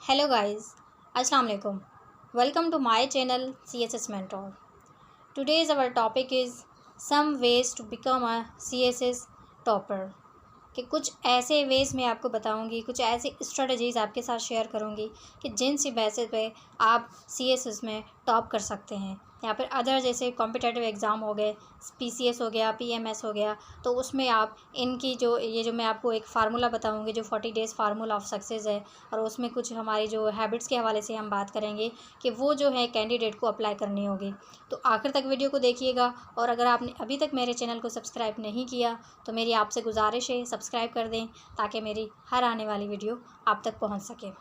Hello guys, Assalamu alaikum. Welcome to my channel CSS Mentor. Today's our topic is some ways to become a CSS topper. कि कुछ ऐसे ways मैं आपको बताऊंगी, कुछ ऐसी स्ट्रेटजीज़ आपके साथ शेयर करूंगी कि जिनसी बेसिस पे आप CSS में टॉप कर सकते हैं। या फिर अदर जैसे कॉम्पिटिटिव एग्ज़ाम हो गए, PCS हो गया, PMS हो गया, तो उसमें आप इनकी जो मैं आपको एक फ़ार्मूला बताऊंगी जो 40 डेज़ फार्मूला ऑफ सक्सेस है, और उसमें कुछ हमारी जो हैबिट्स के हवाले से हम बात करेंगे कि वो जो है कैंडिडेट को अप्लाई करनी होगी। तो आखिर तक वीडियो को देखिएगा, और अगर आपने अभी तक मेरे चैनल को सब्सक्राइब नहीं किया तो मेरी आपसे गुजारिश है सब्सक्राइब कर दें ताकि मेरी हर आने वाली वीडियो आप तक पहुंच सके।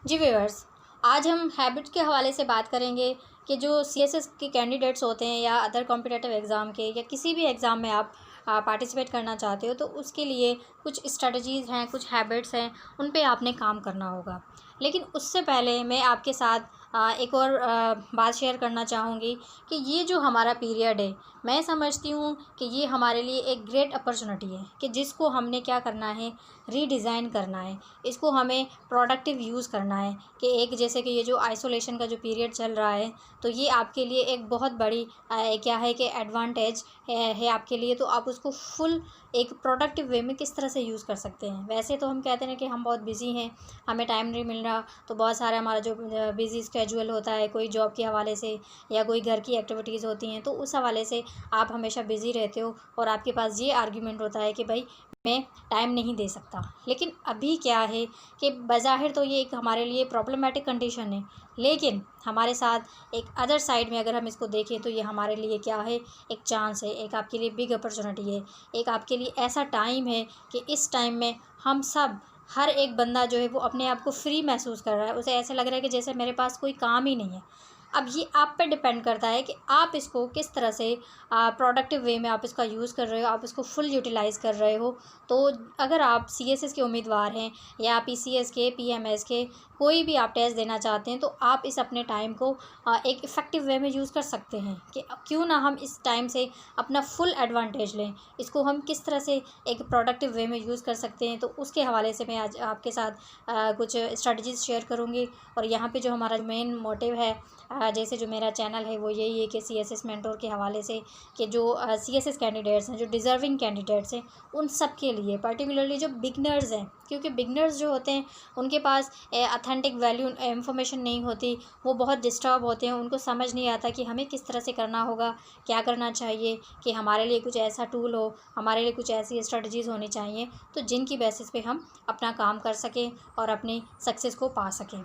जी व्यूअर्स, आज हम हैबिट के हवाले से बात करेंगे कि जो CSS के कैंडिडेट्स होते हैं या अदर कॉम्पिटिटिव एग्ज़ाम के या किसी भी एग्ज़ाम में आप पार्टिसिपेट करना चाहते हो, तो उसके लिए कुछ स्ट्रेटजीज़ हैं, कुछ हैबिट्स हैं, उन पे आपने काम करना होगा। लेकिन उससे पहले मैं आपके साथ एक और बात शेयर करना चाहूँगी कि ये जो हमारा पीरियड है, मैं समझती हूँ कि ये हमारे लिए एक ग्रेट अपॉर्चुनिटी है कि जिसको हमने क्या करना है, रीडिज़ाइन करना है, इसको हमें प्रोडक्टिव यूज़ करना है। कि एक जैसे कि ये जो आइसोलेशन का जो पीरियड चल रहा है, तो ये आपके लिए एक बहुत बड़ी क्या है कि एडवांटेज है आपके लिए। तो आप उसको फुल एक प्रोडक्टिव वे में किस तरह से यूज़ कर सकते हैं। वैसे तो हम कहते हैं कि हम बहुत बिज़ी हैं, हमें टाइम नहीं मिल रहा, तो बहुत सारा हमारा जो बिज़ी स्केड्यूल होता है, कोई जॉब के हवाले से या कोई घर की एक्टिविटीज़ होती हैं, तो उस हवाले से आप हमेशा बिज़ी रहते हो और आपके पास ये आर्ग्यूमेंट होता है कि भाई मैं टाइम नहीं दे सकता। लेकिन अभी क्या है कि बज़ाहिर तो ये एक हमारे लिए प्रॉब्लमेटिक कंडीशन है, लेकिन हमारे साथ एक अदर साइड में अगर हम इसको देखें तो ये हमारे लिए क्या है, एक चांस है, एक आपके लिए बिग अपॉर्चुनिटी है, एक आपके लिए ऐसा टाइम है कि इस टाइम में हम सब हर एक बंदा जो है वो अपने आप को फ्री महसूस कर रहा है। उसे ऐसा लग रहा है कि जैसे मेरे पास कोई काम ही नहीं है। अब ये आप पे डिपेंड करता है कि आप इसको किस तरह से प्रोडक्टिव वे में आप इसका यूज़ कर रहे हो, आप इसको फुल यूटिलाइज़ कर रहे हो। तो अगर आप CSS के उम्मीदवार हैं या PCS के, PMS के, कोई भी आप टेस्ट देना चाहते हैं, तो आप इस अपने टाइम को एक इफ़ेक्टिव वे में यूज़ कर सकते हैं कि क्यों ना हम इस टाइम से अपना फुल एडवांटेज लें। इसको हम किस तरह से एक प्रोडक्टिव वे में यूज़ कर सकते हैं, तो उसके हवाले से मैं आज आपके साथ कुछ स्ट्रेटजीज़ शेयर करूँगी। और यहाँ पे जो हमारा मेन मोटिव है, जैसे जो मेरा चैनल है वो यही है कि CSS मेंटोर के हवाले से कि जो CSS कैंडिडेट्स हैं, जो डिज़र्विंग कैंडिडेट्स हैं, उन सब के लिए पर्टिकुलरली जो बिगनर्स हैं, क्योंकि बिगनर्स जो होते हैं उनके पास ऑथेंटिक वैल्यू इंफॉर्मेशन नहीं होती, वो बहुत डिस्टर्ब होते हैं, उनको समझ नहीं आता कि हमें किस तरह से करना होगा, क्या करना चाहिए, कि हमारे लिए कुछ ऐसा टूल हो, हमारे लिए कुछ ऐसी स्ट्रेटजीज़ होनी चाहिए तो जिनकी बेसिस पे हम अपना काम कर सकें और अपनी सक्सेस को पा सकें।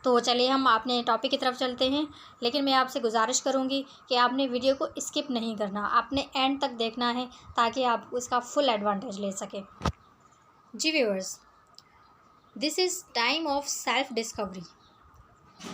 तो चलिए हम अपने टॉपिक की तरफ चलते हैं, लेकिन मैं आपसे गुजारिश करूंगी कि आपने वीडियो को स्किप नहीं करना, आपने एंड तक देखना है ताकि आप इसका फुल एडवांटेज ले सकें। जी viewers, this is time of self discovery.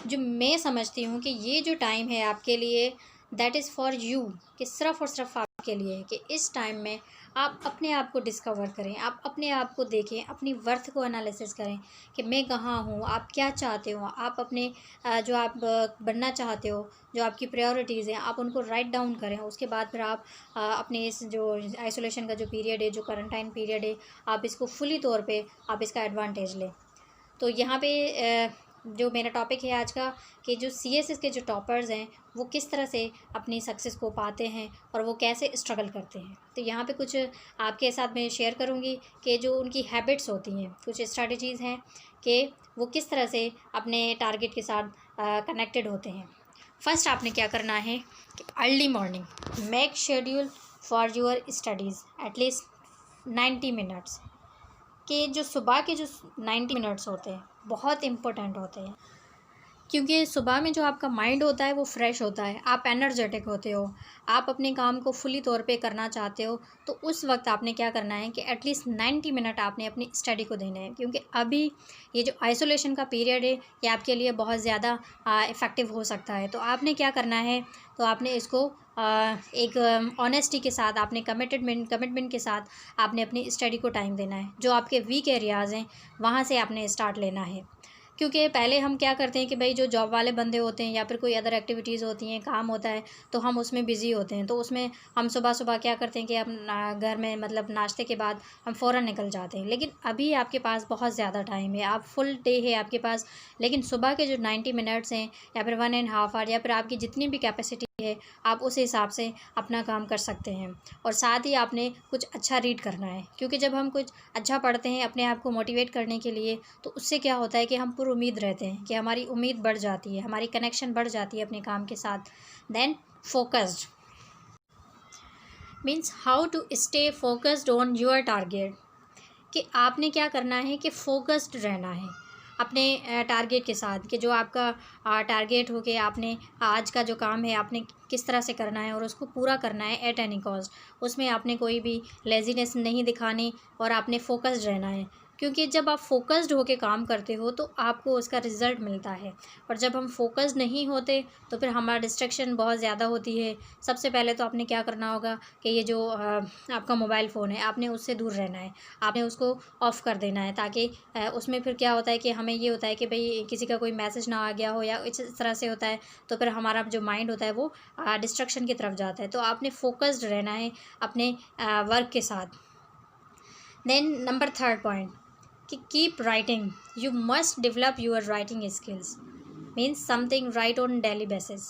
जो मैं समझती हूँ कि ये जो टाइम है आपके लिए, दैट इज़ फॉर यू, कि सिर्फ़ और सिर्फ आपके लिए है कि इस टाइम में आप अपने आप को डिस्कवर करें, आप अपने आप को देखें, अपनी वर्थ को एनालिसिस करें कि मैं कहाँ हूँ, आप क्या चाहते हो, आप अपने जो आप बनना चाहते हो, जो आपकी प्रायोरिटीज़ हैं, आप उनको राइट डाउन करें। उसके बाद फिर आप अपने इस जो आइसोलेशन का जो पीरियड है, जो क्वारंटाइन पीरियड है, आप इसको फुली तौर पे आप इसका एडवांटेज लें। तो यहाँ पे जो मेरा टॉपिक है आज का, कि जो CSS के जो टॉपर्स हैं वो किस तरह से अपनी सक्सेस को पाते हैं और वो कैसे स्ट्रगल करते हैं। तो यहाँ पे कुछ आपके साथ मैं शेयर करूँगी कि जो उनकी हैबिट्स होती हैं, कुछ स्ट्रैटेजीज़ हैं कि वो किस तरह से अपने टारगेट के साथ कनेक्टेड होते हैं। फर्स्ट आपने क्या करना है कि early morning make schedule for your studies at least 90 minutes. कि जो सुबह के जो 90 मिनट्स होते हैं बहुत इम्पोर्टेंट होते हैं, क्योंकि सुबह में जो आपका माइंड होता है वो फ्रेश होता है, आप एनर्जेटिक होते हो, आप अपने काम को फुली तौर पे करना चाहते हो। तो उस वक्त आपने क्या करना है कि एटलीस्ट 90 मिनट आपने अपनी स्टडी को देना है, क्योंकि अभी ये जो आइसोलेशन का पीरियड है ये आपके लिए बहुत ज़्यादा इफ़ेक्टिव हो सकता है। तो आपने क्या करना है, तो आपने इसको एक ऑनेस्टी के साथ, आपने कमिटमेंट के साथ आपने अपनी स्टडी को टाइम देना है। जो आपके वीक एरियाज़ हैं वहाँ से आपने स्टार्ट लेना है, क्योंकि पहले हम क्या करते हैं कि भाई जो जॉब वाले बंदे होते हैं या फिर कोई अदर एक्टिविटीज़ होती हैं, काम होता है, तो हम उसमें बिज़ी होते हैं। तो उसमें हम सुबह सुबह क्या करते हैं कि हम घर में मतलब नाश्ते के बाद हम फ़ौरन निकल जाते हैं। लेकिन अभी आपके पास बहुत ज़्यादा टाइम है, आप फुल डे है आपके पास, लेकिन सुबह के जो 90 मिनट्स हैं या फिर 1.5 आवर या फिर आपकी जितनी भी कैपेसिटी है, आप उस हिसाब से अपना काम कर सकते हैं। और साथ ही आपने कुछ अच्छा रीड करना है, क्योंकि जब हम कुछ अच्छा पढ़ते हैं अपने आप को मोटिवेट करने के लिए, तो उससे क्या होता है कि हम पूरी उम्मीद रहते हैं कि हमारी उम्मीद बढ़ जाती है, हमारी कनेक्शन बढ़ जाती है अपने काम के साथ। Then focused means how to stay focused on your target, कि आपने क्या करना है कि फ़ोकस्ड रहना है अपने टारगेट के साथ, कि जो आपका टारगेट हो कि आपने आज का जो काम है आपने किस तरह से करना है और उसको पूरा करना है एट एनी कॉस्ट। उसमें आपने कोई भी लेज़ीनेस नहीं दिखानी और आपने फ़ोकस्ड रहना है, क्योंकि जब आप फ़ोकस्ड होकर काम करते हो तो आपको उसका रिज़ल्ट मिलता है। और जब हम फ़ोकस्ड नहीं होते तो फिर हमारा डिस्ट्रैक्शन बहुत ज़्यादा होती है। सबसे पहले तो आपने क्या करना होगा कि ये जो आपका मोबाइल फ़ोन है आपने उससे दूर रहना है, आपने उसको ऑफ़ कर देना है, ताकि उसमें फिर क्या होता है कि हमें ये होता है कि भाई किसी का कोई मैसेज ना आ गया हो या इस तरह से होता है, तो फिर हमारा जो माइंड होता है वो डिस्ट्रैक्शन की तरफ जाता है। तो आपने फ़ोकस्ड रहना है अपने वर्क के साथ। देन नंबर 3 पॉइंट कि keep writing, you must develop your writing skills, means something right on daily basis.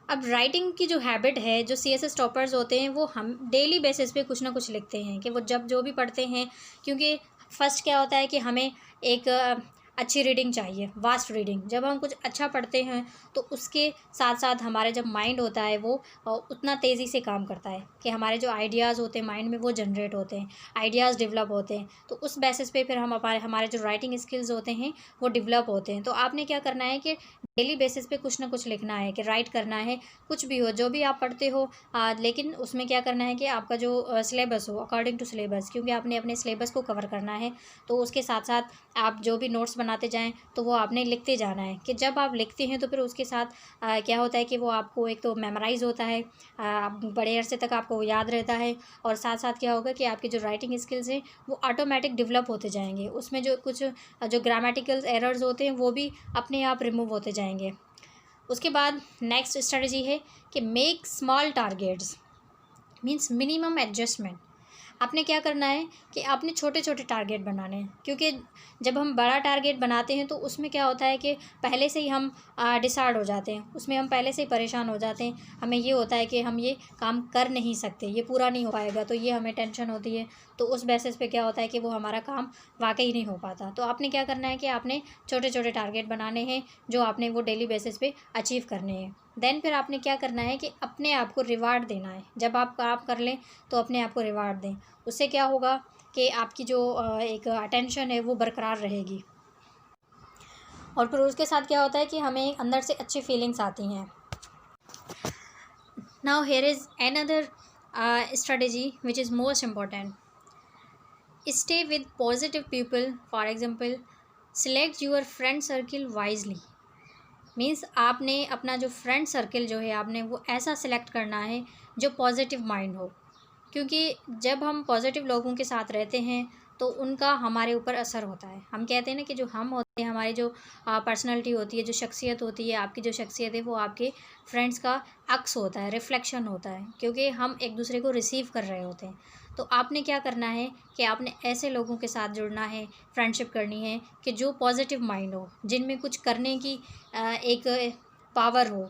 अब राइटिंग की जो हैबिट है, जो सीएसएस टॉपर्स होते हैं वो हम डेली बेसिस पे कुछ ना कुछ लिखते हैं, कि वो जब जो भी पढ़ते हैं, क्योंकि फर्स्ट क्या होता है कि हमें एक अच्छी रीडिंग चाहिए, वास्ट रीडिंग। जब हम कुछ अच्छा पढ़ते हैं तो उसके साथ साथ हमारे जब माइंड होता है वो उतना तेज़ी से काम करता है कि हमारे जो आइडियाज़ होते हैं माइंड में वो जनरेट होते हैं, आइडियाज़ डेवलप होते हैं। तो उस बेसिस पे फिर हम हमारे जो राइटिंग स्किल्स होते हैं वो डेवलप होते हैं। तो आपने क्या करना है कि डेली बेसिस पे कुछ ना कुछ लिखना है, कि राइट करना है, कुछ भी हो जो भी आप पढ़ते हो। लेकिन उसमें क्या करना है कि आपका जो सिलेबस हो अकॉर्डिंग टू सिलेबस, क्योंकि आपने अपने सिलेबस को कवर करना है। तो उसके साथ साथ आप जो भी नोट्स बनाते जाएं तो वो आपने लिखते जाना है, कि जब आप लिखते हैं तो फिर उसके साथ क्या होता है कि वो आपको एक तो मेमोराइज़ होता है, बड़े अरसे तक आपको वो याद रहता है। और साथ साथ क्या होगा कि आपके जो राइटिंग स्किल्स हैं वो ऑटोमेटिक डेवलप होते जाएंगे, उसमें जो कुछ जो ग्रामेटिकल एरर्स होते हैं वो भी अपने आप रिमूव होते जाएंगे। उसके बाद नेक्स्ट स्ट्रेटजी है कि make small targets, means minimum adjustment. आपने क्या करना है कि आपने छोटे छोटे टारगेट बनाने हैं, क्योंकि जब हम बड़ा टारगेट बनाते हैं तो उसमें क्या होता है कि पहले से ही हम डिसाइड हो जाते हैं, उसमें हम पहले से ही परेशान हो जाते हैं। हमें ये होता है कि हम ये काम कर नहीं सकते, ये पूरा नहीं हो पाएगा, तो ये हमें टेंशन होती है। तो उस बेसिस पे क्या होता है कि वो हमारा काम वाकई नहीं हो पाता। तो आपने क्या करना है कि आपने छोटे छोटे टारगेट बनाने हैं जो आपने वो डेली बेसिस पे अचीव करने हैं। देन फिर आपने क्या करना है कि अपने आप को रिवार्ड देना है। जब आप काम कर लें तो अपने आप को रिवार्ड दें, उससे क्या होगा कि आपकी जो एक अटेंशन है वो बरकरार रहेगी। और फिर उसके साथ क्या होता है कि हमें अंदर से अच्छी फीलिंग्स आती हैं। Now here is another strategy which is most important, stay with positive people. For example select your friend circle wisely, means आपने अपना जो फ्रेंड सर्किल जो है आपने वो ऐसा सिलेक्ट करना है जो पॉजिटिव माइंड हो, क्योंकि जब हम पॉजिटिव लोगों के साथ रहते हैं तो उनका हमारे ऊपर असर होता है। हम कहते हैं ना कि जो हम होते हैं, हमारी जो पर्सनैलिटी होती है, जो शख्सियत होती है, आपकी जो शख्सियत है वो आपके फ्रेंड्स का अक्स होता है, रिफ्लेक्शन होता है, क्योंकि हम एक दूसरे को रिसीव कर रहे होते हैं। तो आपने क्या करना है कि आपने ऐसे लोगों के साथ जुड़ना है, फ्रेंडशिप करनी है कि जो पॉजिटिव माइंड हो, जिनमें कुछ करने की एक पावर हो,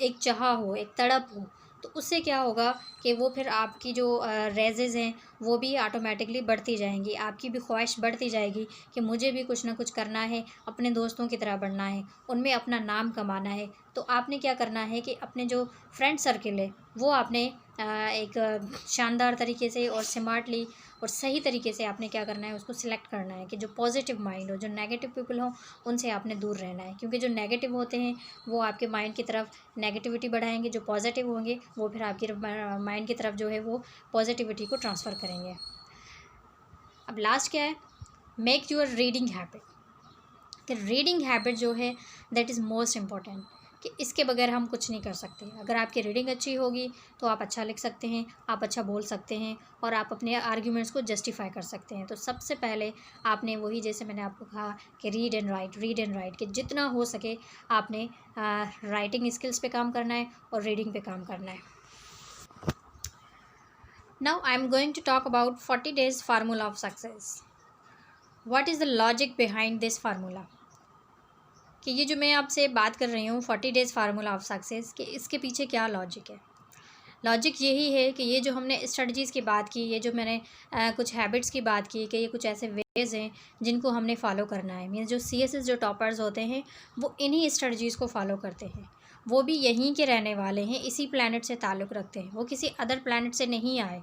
एक चाह हो, एक तड़प हो। तो उससे क्या होगा कि वो फिर आपकी जो रेजेस हैं वो भी ऑटोमेटिकली बढ़ती जाएंगी, आपकी भी ख्वाहिश बढ़ती जाएगी कि मुझे भी कुछ ना कुछ करना है, अपने दोस्तों की तरह बढ़ना है, उनमें अपना नाम कमाना है। तो आपने क्या करना है कि अपने जो फ्रेंड सर्किल है वो आपने एक शानदार तरीके से और स्मार्टली और सही तरीके से आपने क्या करना है उसको सिलेक्ट करना है, कि जो पॉजिटिव माइंड हो, जो नेगेटिव पीपल हो उनसे आपने दूर रहना है, क्योंकि जो नेगेटिव होते हैं वो आपके माइंड की तरफ नेगेटिविटी बढ़ाएंगे, जो पॉजिटिव होंगे वो फिर आपकी माइंड की तरफ जो है वो पॉजिटिविटी को ट्रांसफ़र करेंगे। अब लास्ट क्या है, मेक योर रीडिंग हैबिट, कि रीडिंग हैबिट जो है दैट इज़ मोस्ट इम्पॉर्टेंट। कि इसके बगैर हम कुछ नहीं कर सकते। अगर आपकी रीडिंग अच्छी होगी तो आप अच्छा लिख सकते हैं, आप अच्छा बोल सकते हैं और आप अपने आर्ग्यूमेंट्स को जस्टिफाई कर सकते हैं। तो सबसे पहले आपने वही, जैसे मैंने आपको कहा कि रीड एंड राइट, कि जितना हो सके आपने राइटिंग स्किल्स पे काम करना है और रीडिंग पे काम करना है। Now I am going to talk about 40 days formula of success. What is the logic behind this formula? कि ये जो मैं आपसे बात कर रही हूँ 40 days फार्मूला ऑफ सक्सेस, कि इसके पीछे क्या लॉजिक है। लॉजिक यही है कि ये जो हमने स्ट्रेटजीज़ की बात की, ये जो मैंने कुछ हैबिट्स की बात की, कि ये कुछ ऐसे वेज़ हैं जिनको हमने फॉलो करना है। मीन्स जो CSS जो टॉपर्स होते हैं वो इन्हीं स्ट्रेटजीज़ को फॉलो करते हैं। वो भी यहीं के रहने वाले हैं, इसी प्लैनेट से ताल्लुक़ रखते हैं, वो किसी अदर प्लैनेट से नहीं आए।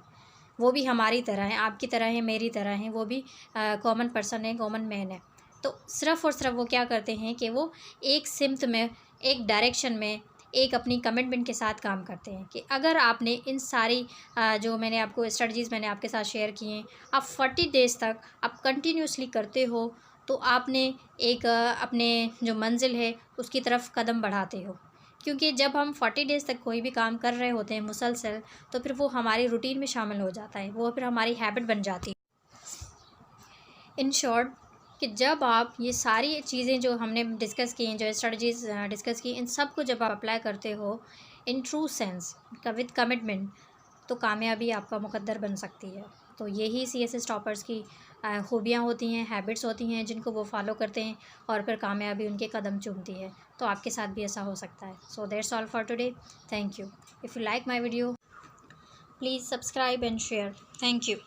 वो भी हमारी तरह हैं, आपकी तरह हैं, मेरी तरह हैं, वो भी कॉमन पर्सन है, कॉमन मैन है। तो सिर्फ़ और सिर्फ वो क्या करते हैं कि वो एक सिमत में, एक डायरेक्शन में, एक अपनी कमिटमेंट के साथ काम करते हैं। कि अगर आपने इन सारी जो मैंने आपको स्ट्रेटजीज़ मैंने आपके साथ शेयर की हैं, आप 40 डेज़ तक आप कंटिन्यूसली करते हो तो आपने एक अपने जो मंजिल है उसकी तरफ कदम बढ़ाते हो। क्योंकि जब हम 40 डेज़ तक कोई भी काम कर रहे होते हैं मुसलसल, तो फिर वो हमारी रूटीन में शामिल हो जाता है, वो फिर हमारी हैबिट बन जाती है। इन शॉर्ट, कि जब आप ये सारी चीज़ें जो हमने डिस्कस की हैं, जो स्ट्रेटजीज़ डिस्कस की, इन सब को जब आप अप्लाई करते हो in true sense with commitment, तो कामयाबी आपका मुकद्दर बन सकती है। तो यही CSS टॉपर्स की खूबियाँ होती हैं, हैबिट्स होती हैं जिनको वो फॉलो करते हैं और फिर कामयाबी उनके कदम चूमती है। तो आपके साथ भी ऐसा हो सकता है। So that's all for today. Thank you. If you like my video, please subscribe and share. Thank you.